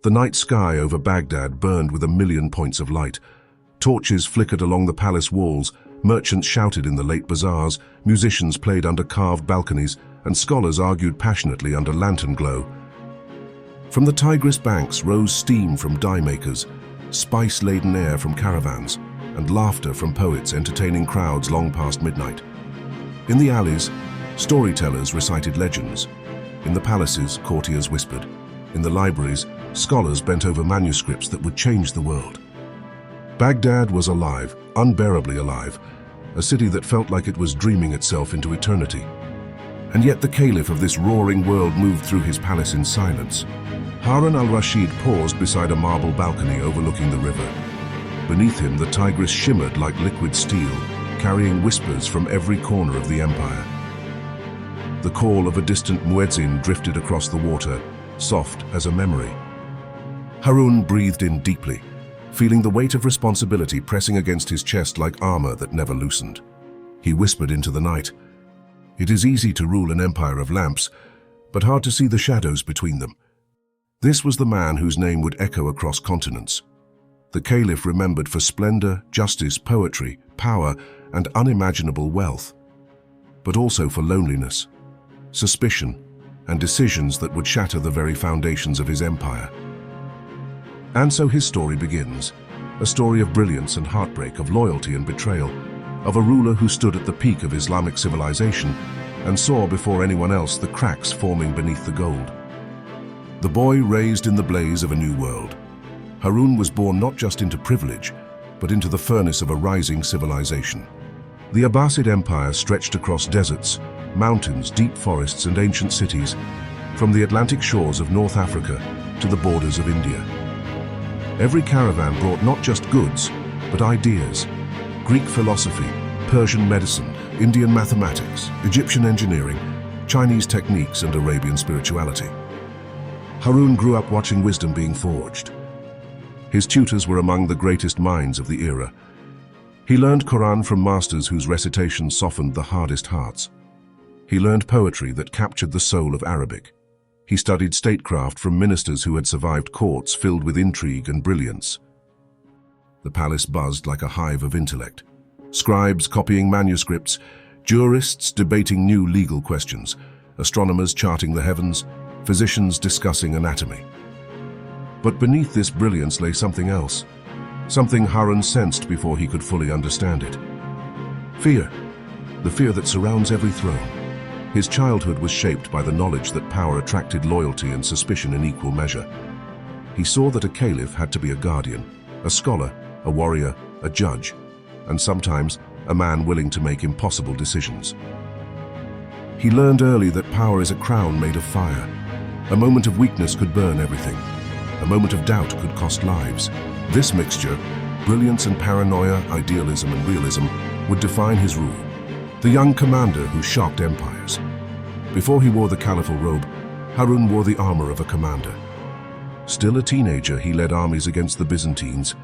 The night sky over Baghdad burned with a million points of light. Torches flickered along the palace walls, merchants shouted in the late bazaars, musicians played under carved balconies, and scholars argued passionately under lantern glow. From the Tigris banks rose steam from dye makers, spice-laden air from caravans, and laughter from poets entertaining crowds long past midnight. In the alleys, storytellers recited legends. In the palaces, courtiers whispered. In the libraries, scholars bent over manuscripts that would change the world. Baghdad was alive, unbearably alive, a city that felt like it was dreaming itself into eternity. And yet the Caliph of this roaring world moved through his palace in silence. Harun al-Rashid paused beside a marble balcony overlooking the river. Beneath him, the Tigris shimmered like liquid steel, carrying whispers from every corner of the empire. The call of a distant muezzin drifted across the water, soft as a memory. Harun breathed in deeply, feeling the weight of responsibility pressing against his chest like armor that never loosened. He whispered into the night, "It is easy to rule an empire of lamps, but hard to see the shadows between them." This was the man whose name would echo across continents. The Caliph remembered for splendor, justice, poetry, power, and unimaginable wealth, but also for loneliness, suspicion, and decisions that would shatter the very foundations of his empire. And so his story begins, a story of brilliance and heartbreak, of loyalty and betrayal, of a ruler who stood at the peak of Islamic civilization and saw before anyone else the cracks forming beneath the gold. The boy raised in the blaze of a new world. Harun was born not just into privilege, but into the furnace of a rising civilization. The Abbasid Empire stretched across deserts, mountains, deep forests, and ancient cities, from the Atlantic shores of North Africa to the borders of India. Every caravan brought not just goods, but ideas: Greek philosophy, Persian medicine, Indian mathematics, Egyptian engineering, Chinese techniques, and Arabian spirituality. Harun grew up watching wisdom being forged. His tutors were among the greatest minds of the era. He learned Quran from masters whose recitation softened the hardest hearts. He learned poetry that captured the soul of Arabic. He studied statecraft from ministers who had survived courts filled with intrigue and brilliance. The palace buzzed like a hive of intellect. Scribes copying manuscripts, jurists debating new legal questions, astronomers charting the heavens, physicians discussing anatomy. But beneath this brilliance lay something else, something Harun sensed before he could fully understand it. Fear, the fear that surrounds every throne. His childhood was shaped by the knowledge that power attracted loyalty and suspicion in equal measure. He saw that a caliph had to be a guardian, a scholar, a warrior, a judge, and sometimes a man willing to make impossible decisions. He learned early that power is a crown made of fire. A moment of weakness could burn everything. A moment of doubt could cost lives. This mixture, brilliance and paranoia, idealism and realism, would define his rule. The young commander who shocked empires. Before he wore the caliphal robe, Harun wore the armor of a commander. Still a teenager, he led armies against the Byzantines,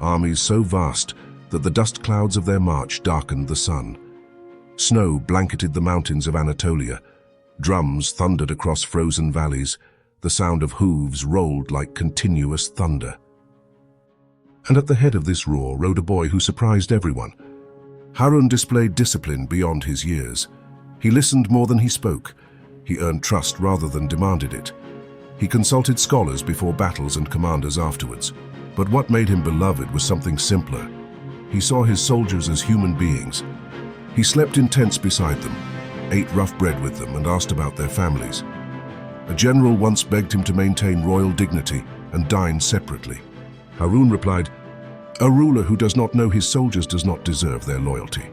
armies so vast that the dust clouds of their march darkened the sun. Snow blanketed the mountains of Anatolia. Drums thundered across frozen valleys. The sound of hooves rolled like continuous thunder. And at the head of this roar rode a boy who surprised everyone. Harun displayed discipline beyond his years. He listened more than he spoke. He earned trust rather than demanded it. He consulted scholars before battles and commanders afterwards. But what made him beloved was something simpler. He saw his soldiers as human beings. He slept in tents beside them, ate rough bread with them, and asked about their families. A general once begged him to maintain royal dignity and dine separately. Harun replied, "A ruler who does not know his soldiers does not deserve their loyalty."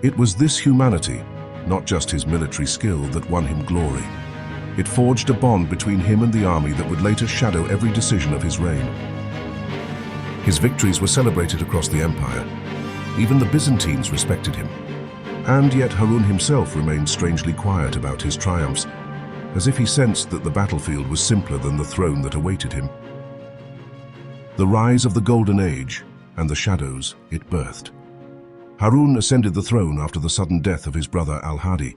It was this humanity, not just his military skill, that won him glory. It forged a bond between him and the army that would later shadow every decision of his reign. His victories were celebrated across the empire. Even the Byzantines respected him. And yet Harun himself remained strangely quiet about his triumphs, as if he sensed that the battlefield was simpler than the throne that awaited him. The rise of the Golden Age and the shadows it birthed. Harun ascended the throne after the sudden death of his brother al-Hadi.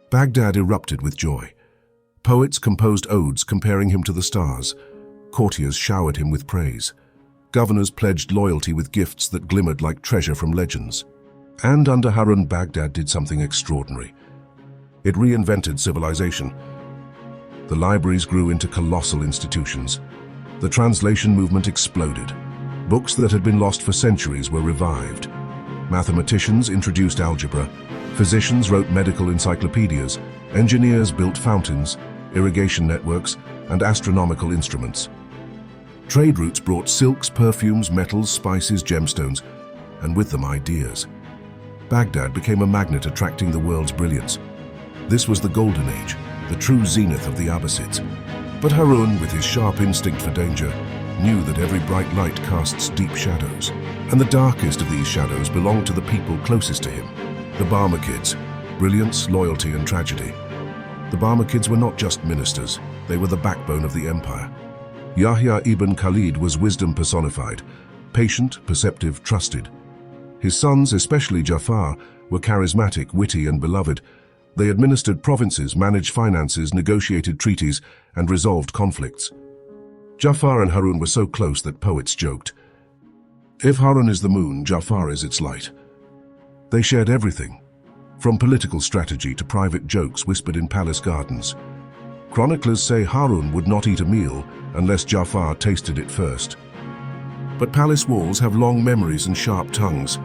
Baghdad erupted with joy. Poets composed odes comparing him to the stars. Courtiers showered him with praise. Governors pledged loyalty with gifts that glimmered like treasure from legends. And under Harun, Baghdad did something extraordinary. It reinvented civilization. The libraries grew into colossal institutions. The translation movement exploded. Books that had been lost for centuries were revived. Mathematicians introduced algebra. Physicians wrote medical encyclopedias. Engineers built fountains, irrigation networks, and astronomical instruments. Trade routes brought silks, perfumes, metals, spices, gemstones, and with them ideas. Baghdad became a magnet attracting the world's brilliance. This was the golden age, the true zenith of the Abbasids. But Harun, with his sharp instinct for danger, knew that every bright light casts deep shadows, and the darkest of these shadows belonged to the people closest to him, the Barmakids, brilliance, loyalty, and tragedy. The Barmakids were not just ministers, they were the backbone of the empire. Yahya ibn Khalid was wisdom personified, patient, perceptive, trusted. His sons, especially Jafar, were charismatic, witty, and beloved. They administered provinces, managed finances, negotiated treaties, and resolved conflicts. Jafar and Harun were so close that poets joked, "If Harun is the moon, Jafar is its light." They shared everything, from political strategy to private jokes whispered in palace gardens. Chroniclers say Harun would not eat a meal unless Jafar tasted it first. But palace walls have long memories and sharp tongues.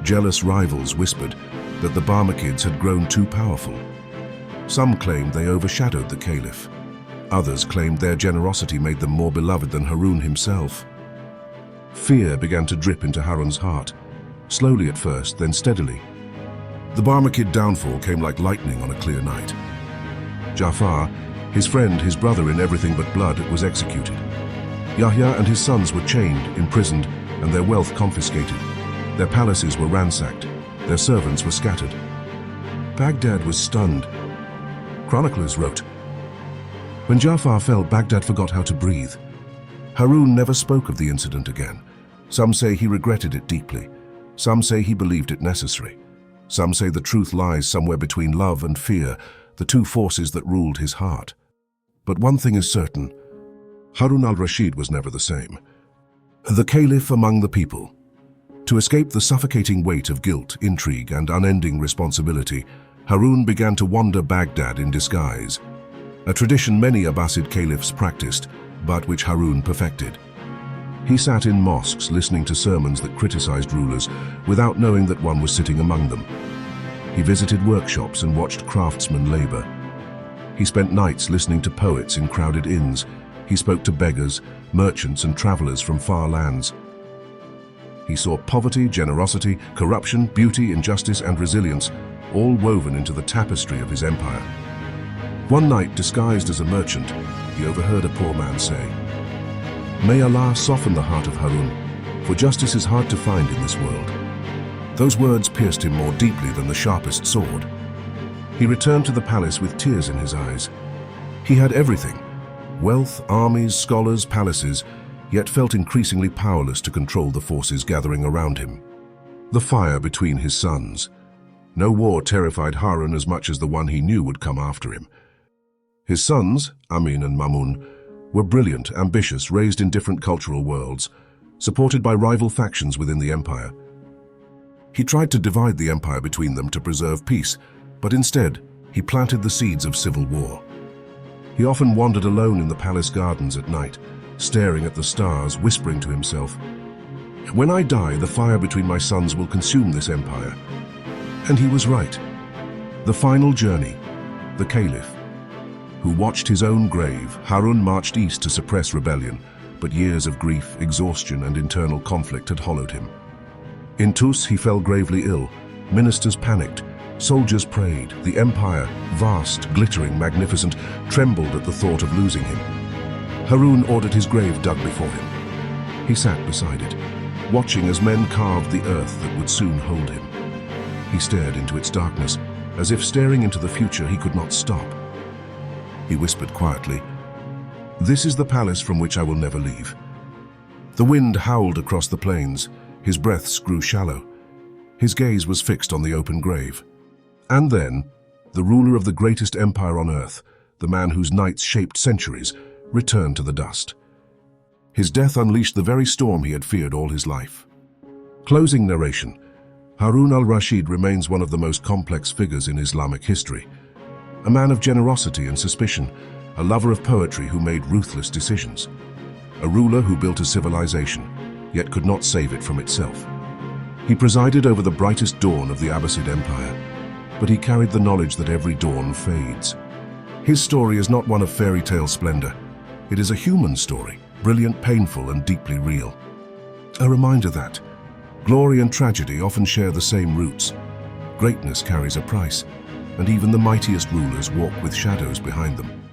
Jealous rivals whispered that the Barmakids had grown too powerful. Some claimed they overshadowed the Caliph. Others claimed their generosity made them more beloved than Harun himself. Fear began to drip into Harun's heart, slowly at first, then steadily. The Barmakid downfall came like lightning on a clear night. Jafar, his friend, his brother in everything but blood, was executed. Yahya and his sons were chained, imprisoned, and their wealth confiscated. Their palaces were ransacked. Their servants were scattered. Baghdad was stunned. Chroniclers wrote, "When Jafar fell, Baghdad forgot how to breathe." Harun never spoke of the incident again. Some say he regretted it deeply. Some say he believed it necessary. Some say the truth lies somewhere between love and fear, the two forces that ruled his heart. But one thing is certain, Harun al-Rashid was never the same. The Caliph among the people. To escape the suffocating weight of guilt, intrigue, and unending responsibility, Harun began to wander Baghdad in disguise, a tradition many Abbasid caliphs practiced, but which Harun perfected. He sat in mosques listening to sermons that criticized rulers without knowing that one was sitting among them. He visited workshops and watched craftsmen labor. He spent nights listening to poets in crowded inns. He spoke to beggars, merchants, and travelers from far lands. He saw poverty, generosity, corruption, beauty, injustice, and resilience, all woven into the tapestry of his empire. One night, disguised as a merchant, he overheard a poor man say, "May Allah soften the heart of Harun, for justice is hard to find in this world." Those words pierced him more deeply than the sharpest sword. He returned to the palace with tears in his eyes. He had everything, wealth, armies, scholars, palaces, yet felt increasingly powerless to control the forces gathering around him. The fire between his sons. No war terrified Harun as much as the one he knew would come after him. His sons, Amin and Mamun, were brilliant, ambitious, raised in different cultural worlds, supported by rival factions within the empire. He tried to divide the empire between them to preserve peace, but instead, he planted the seeds of civil war. He often wandered alone in the palace gardens at night, staring at the stars, whispering to himself, "When I die, the fire between my sons will consume this empire." And he was right. The final journey, the Caliph, who watched his own grave. Harun marched east to suppress rebellion, but years of grief, exhaustion, and internal conflict had hollowed him. In Tus, he fell gravely ill. Ministers panicked. Soldiers prayed. The empire, vast, glittering, magnificent, trembled at the thought of losing him. Harun ordered his grave dug before him. He sat beside it, watching as men carved the earth that would soon hold him. He stared into its darkness, as if staring into the future he could not stop. He whispered quietly, "This is the palace from which I will never leave." The wind howled across the plains. His breaths grew shallow. His gaze was fixed on the open grave. And then, the ruler of the greatest empire on earth, the man whose nights shaped centuries, returned to the dust. His death unleashed the very storm he had feared all his life. Closing narration. Harun al-Rashid remains one of the most complex figures in Islamic history. A man of generosity and suspicion, a lover of poetry who made ruthless decisions. A ruler who built a civilization, yet could not save it from itself. He presided over the brightest dawn of the Abbasid Empire, but he carried the knowledge that every dawn fades. His story is not one of fairy tale splendor. It is a human story, brilliant, painful, and deeply real. A reminder that glory and tragedy often share the same roots. Greatness carries a price, and even the mightiest rulers walk with shadows behind them.